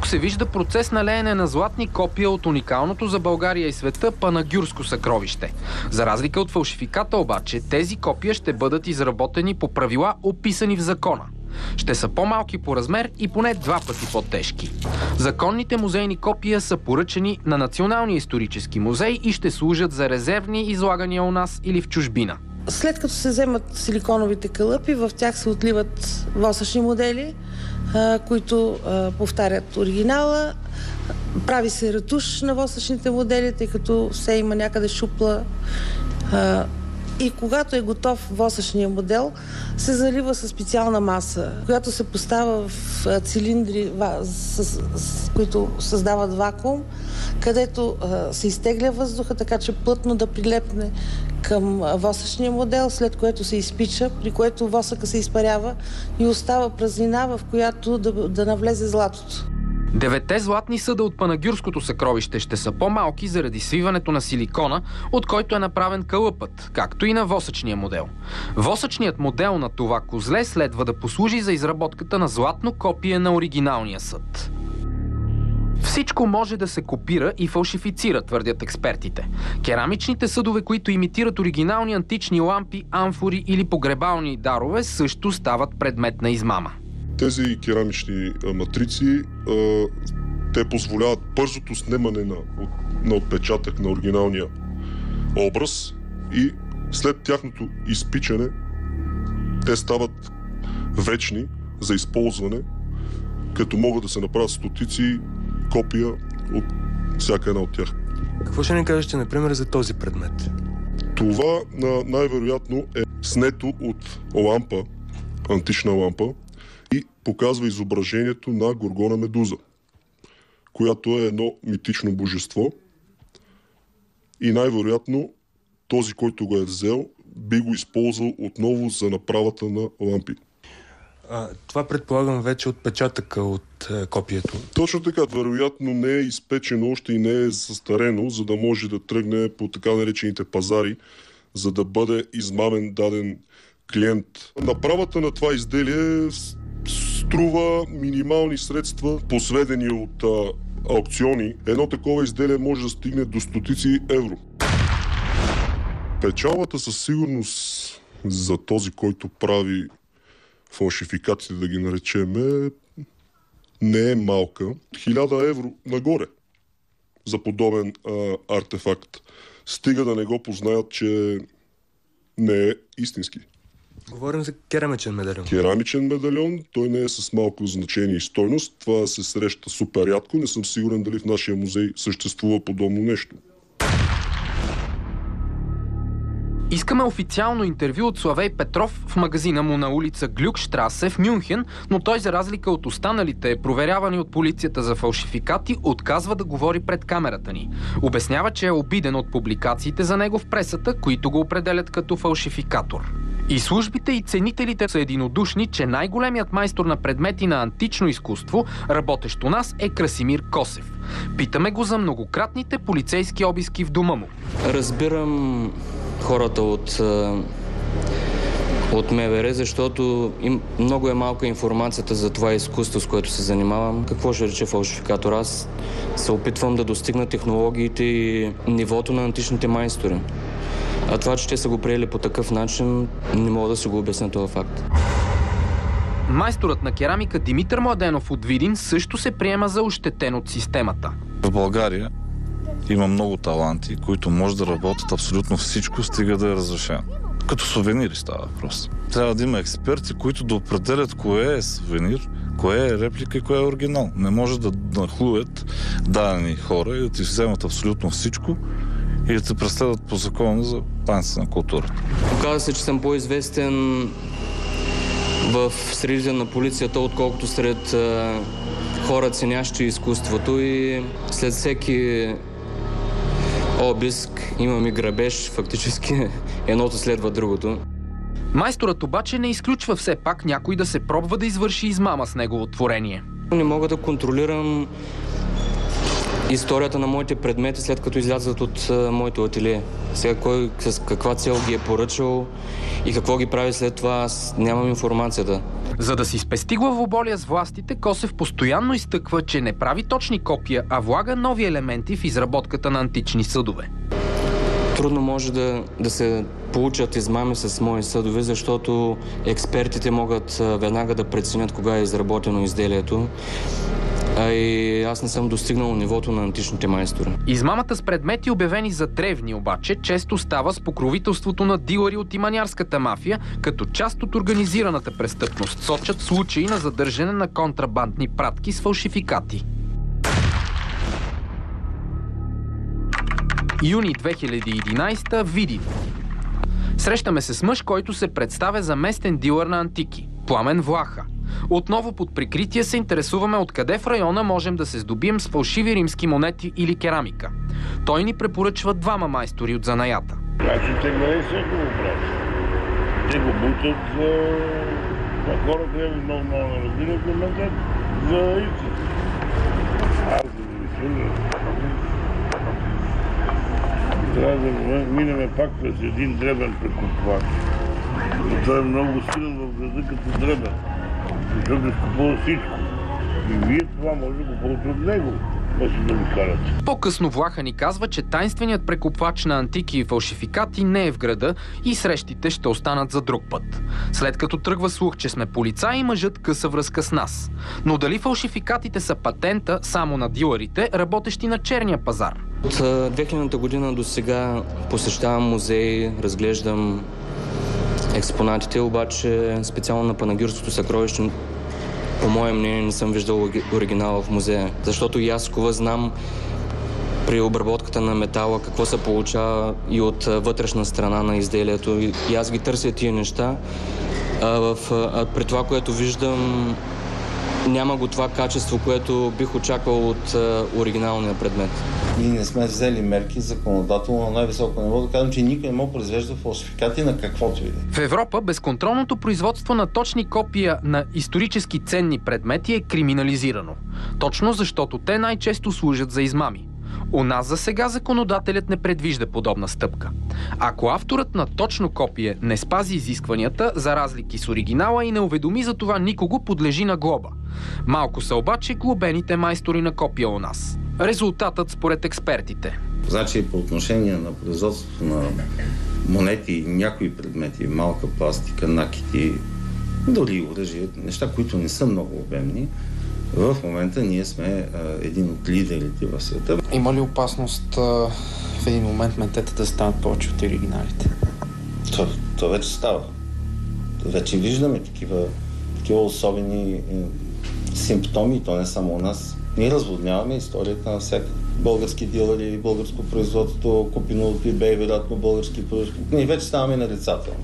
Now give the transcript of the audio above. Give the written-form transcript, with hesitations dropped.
Тук се вижда процес на леене на златни копия от уникалното за България и света панагюрско съкровище. За разлика от фалшификата обаче, тези копия ще бъдат изработени по правила, описани в закона. Ще са по-малки по размер и поне 2 пъти по-тежки. Законните музейни копия са поръчани на Националния исторически музей и ще служат за резервни излагания у нас или в чужбина. След като се вземат силиконовите калъпи, в тях се отливат восъчни модели, които повтарят оригинала. Прави се ретуш на восъчните модели, тъй като все има някъде шупла. И когато е готов восъчния модел, се залива със специална маса, която се поставя в цилиндри, които създават вакуум, където се изтегля въздуха, така че плътно да прилепне към восъчния модел, след което се изпича, при което восъка се изпарява и остава празнина, в която да навлезе златото. 9 златни съда от панагюрското съкровище ще са по-малки заради свиването на силикона, от който е направен калъпът, както и на восъчния модел. Восъчният модел на това козле следва да послужи за изработката на златно копие на оригиналния съд. Всичко може да се копира и фалшифицира, твърдят експертите. Керамичните съдове, които имитират оригинални антични лампи, амфори или погребални дарове, също стават предмет на измама. Тези керамични матрици, те позволяват бързото снимане на отпечатък на оригиналния образ и след тяхното изпичане те стават вечни за използване, като могат да се направят стотици копия от всяка една от тях. Какво ще ни кажете, например, за този предмет? Това най-вероятно е снето от лампа, антична лампа, и показва изображението на Горгона Медуза, която е едно митично божество. И най-вероятно този, който го е взел, би го използвал отново за направата на лампи. Това предполагам вече отпечатъка от копието. Точно така. Вероятно не е изпечено още и не е застарено, за да може да тръгне по така наречените пазари, за да бъде измамен даден клиент. Направата на това изделие струва минимални средства, посведени от аукциони. Едно такова изделие може да стигне до стотици евро. Печалбата със сигурност за този, който прави фалшификатите, да ги наречем, не е малка. 1000 евро нагоре за подобен артефакт. Стига да не го познаят, че не е истински. Говорим за керамичен медальон. Керамичен медальон, той не е с малко значение и стойност. Това се среща супер рядко. Не съм сигурен дали в нашия музей съществува подобно нещо. Искаме официално интервю от Славей Петров в магазина му на улица Глюкштрасе в Мюнхен, но той, за разлика от останалите, проверявани от полицията за фалшификати, отказва да говори пред камерата ни. Обяснява, че е обиден от публикациите за него в пресата, които го определят като фалшификатор. И службите, и ценителите са единодушни, че най-големият майстор на предмети на антично изкуство, работещ у нас, е Красимир Косев. Питаме го за многократните полицейски обиски в дома му. Разбирам хората от МВР, защото много е малка информацията за това изкуство, с което се занимавам. Какво ще рече фалшификатор? Аз се опитвам да достигна технологиите и нивото на античните майстори. А това, че те са го приели по такъв начин, не мога да си го обясня този факт. Майсторът на керамика Димитър Младенов от Видин също се приема за ощетен от системата. В България има много таланти, които може да работят абсолютно всичко, стига да е разрешено. Като сувенири става въпрос. Трябва да има експерти, които да определят кое е сувенир, кое е реплика и кое е оригинал. Не може да нахлуят дадени хора и да ти вземат абсолютно всичко и да те преследват по закона за паметници на културата. Оказва се, че съм по-известен в средите на полицията, отколкото сред хора, ценящи изкуството, и след всеки обиск имам и грабеж, фактически едното следва другото. Майсторът обаче не изключва все пак някой да се пробва да извърши измама с негово творение. Не мога да контролирам историята на моите предмети, след като излязат от моето ателие. Сега кой с каква цел ги е поръчал и какво ги прави след това, аз нямам информацията. За да си спести главоболия с властите, Косев постоянно изтъква, че не прави точни копия, а влага нови елементи в изработката на антични съдове. Трудно може да се получат измами с мои съдове, защото експертите могат веднага да преценят кога е изработено изделието. А и аз не съм достигнал нивото на античните майстори. Измамата с предмети, обявени за древни, обаче, често става с покровителството на дилъри от иманярската мафия, като част от организираната престъпност. Сочат случаи на задържане на контрабандни пратки с фалшификати. Юни 2011, Видин. Срещаме се с мъж, който се представя за местен дилър на антики – Пламен Влаха. Отново под прикритие се интересуваме откъде в района можем да се здобием с фалшиви римски монети или керамика. Той ни препоръчва двама майстори от занаята. Значи те не са го правят. Те го бутат за хора, които много не разбират на метод за истина. Аз да ви трябва да минеме пак през един дребен прекупвач. Но той е много силен в града като дребен. Защото изкупува всичко. И вие това може да купувате от него, може да ми карате. По-късно Влаха ни казва, че тайнственият прекупвач на антики и фалшификати не е в града и срещите ще останат за друг път. След като тръгва слух, че сме полицаи, мъжът къса връзка с нас. Но дали фалшификатите са патента само на дилърите, работещи на черния пазар? От 2000-та година до сега посещавам музеи, разглеждам експонатите, обаче специално на Панагюрското съкровище, по мое мнение, не съм виждал оригинала в музея. Защото и аз знам при обработката на метала какво се получава и от вътрешна страна на изделието. И аз ги търся тия неща. При това, което виждам, няма го това качество, което бих очаквал от оригиналния предмет. Ние не сме взели мерки законодателно на най-високо ниво, да кажем, че никой не може да произвежда фалшификати на каквото и да е. В Европа безконтролното производство на точни копия на исторически ценни предмети е криминализирано. Точно защото те най-често служат за измами. У нас за сега законодателят не предвижда подобна стъпка. Ако авторът на точно копие не спази изискванията за разлики с оригинала и не уведоми за това никого, подлежи на глоба. Малко са обаче глобените майстори на копия у нас. Резултатът според експертите. Значи по отношение на производството на монети, някои предмети, малка пластика, накити, дори оръжие, неща, които не са много обемни, в момента ние сме един от лидерите в света. Има ли опасност в един момент ментета да станат повече от оригиналите? То вече става. Вече виждаме такива особени симптоми, и то не само у нас. Ние разводняваме историята на всяка български дилъри, българско производство, купено от eBay, вероятно български производство. Ние вече ставаме нарицателни.